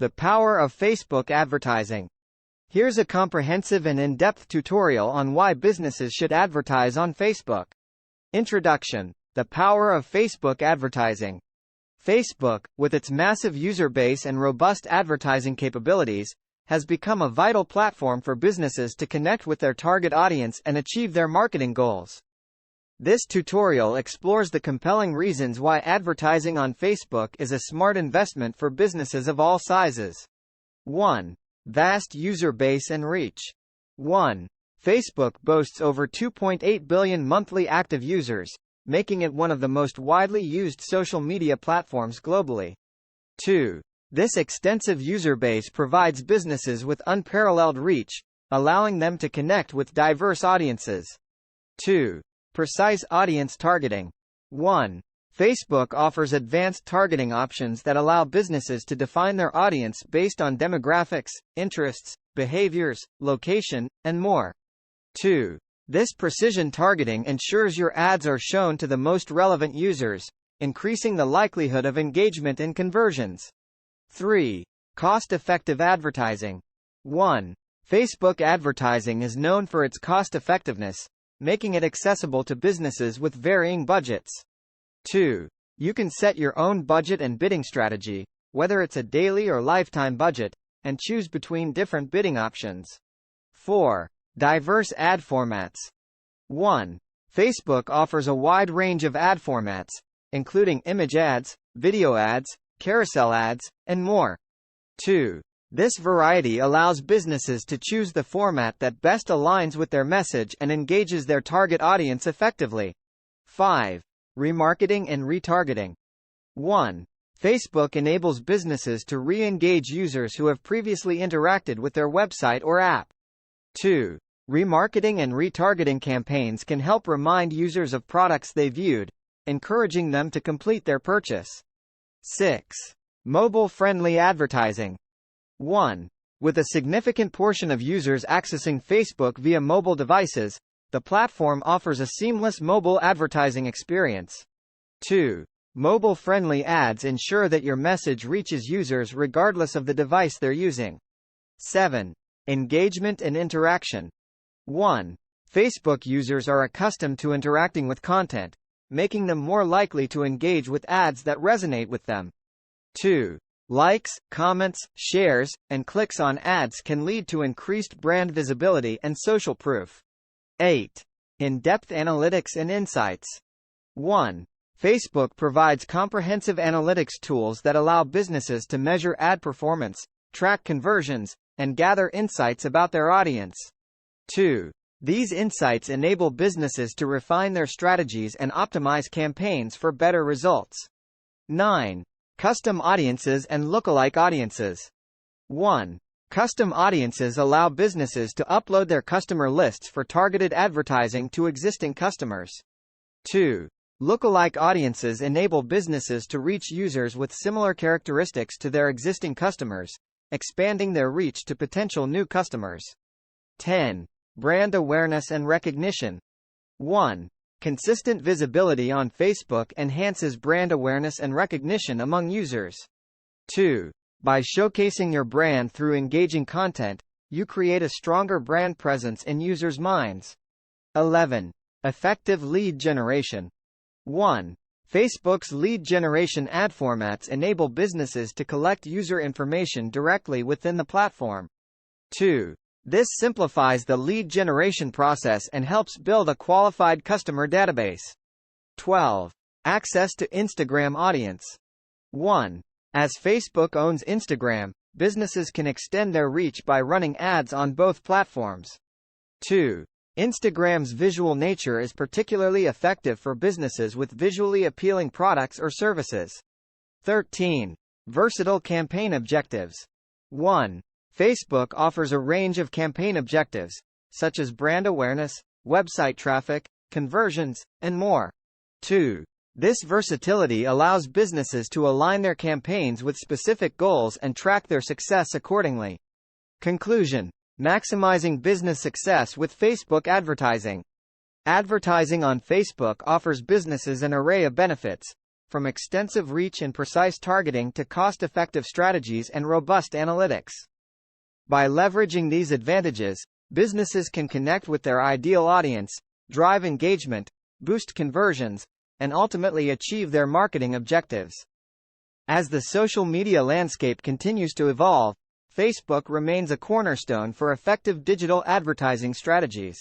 The power of Facebook advertising. Here's a comprehensive and in-depth tutorial on why businesses should advertise on Facebook. Introduction. The power of Facebook advertising. Facebook, with its massive user base and robust advertising capabilities, has become a vital platform for businesses to connect with their target audience and achieve their marketing goals. This tutorial explores the compelling reasons why advertising on Facebook is a smart investment for businesses of all sizes. 1. Vast user base and reach. 1. Facebook boasts over 2.8 billion monthly active users, making it one of the most widely used social media platforms globally. 2. This extensive user base provides businesses with unparalleled reach, allowing them to connect with diverse audiences. 2. Precise audience targeting. 1. Facebook offers advanced targeting options that allow businesses to define their audience based on demographics, interests, behaviors, location, and more. 2. This precision targeting ensures your ads are shown to the most relevant users, increasing the likelihood of engagement and conversions. 3. Cost-effective advertising. 1. Facebook advertising is known for its cost-effectiveness, making it accessible to businesses with varying budgets. 2. You can set your own budget and bidding strategy, whether it's a daily or lifetime budget, and choose between different bidding options. 4. Diverse ad formats. 1. Facebook offers a wide range of ad formats, including image ads, video ads, carousel ads, and more. 2. This variety allows businesses to choose the format that best aligns with their message and engages their target audience effectively. 5. Remarketing and retargeting. 1. Facebook enables businesses to re-engage users who have previously interacted with their website or app. 2. Remarketing and retargeting campaigns can help remind users of products they viewed, encouraging them to complete their purchase. 6. Mobile-friendly advertising. 1. With a significant portion of users accessing Facebook via mobile devices, the platform offers a seamless mobile advertising experience. 2. Mobile-friendly ads ensure that your message reaches users regardless of the device they're using. 7. Engagement and interaction. 1. Facebook users are accustomed to interacting with content, making them more likely to engage with ads that resonate with them. 2. Likes, comments, shares, and clicks on ads can lead to increased brand visibility and social proof. 8. In-depth analytics and insights. 1. Facebook provides comprehensive analytics tools that allow businesses to measure ad performance, track conversions, and gather insights about their audience. 2. These insights enable businesses to refine their strategies and optimize campaigns for better results. 9. Custom audiences and lookalike audiences. 1. Custom audiences allow businesses to upload their customer lists for targeted advertising to existing customers. 2. Lookalike audiences enable businesses to reach users with similar characteristics to their existing customers, expanding their reach to potential new customers. 10. Brand awareness and recognition. 1. Consistent visibility on Facebook enhances brand awareness and recognition among users. 2. By showcasing your brand through engaging content, you create a stronger brand presence in users' minds. 11. Effective lead generation. 1. Facebook's lead generation ad formats enable businesses to collect user information directly within the platform. 2. This simplifies the lead generation process and helps build a qualified customer database. 12. Access to Instagram audience. 1. As Facebook owns Instagram, businesses can extend their reach by running ads on both platforms. 2. Instagram's visual nature is particularly effective for businesses with visually appealing products or services. 13. Versatile campaign objectives. 1. Facebook offers a range of campaign objectives, such as brand awareness, website traffic, conversions, and more. 2. This versatility allows businesses to align their campaigns with specific goals and track their success accordingly. Conclusion: maximizing business success with Facebook advertising. Advertising on Facebook offers businesses an array of benefits, from extensive reach and precise targeting to cost-effective strategies and robust analytics. By leveraging these advantages, businesses can connect with their ideal audience, drive engagement, boost conversions, and ultimately achieve their marketing objectives. As the social media landscape continues to evolve, Facebook remains a cornerstone for effective digital advertising strategies.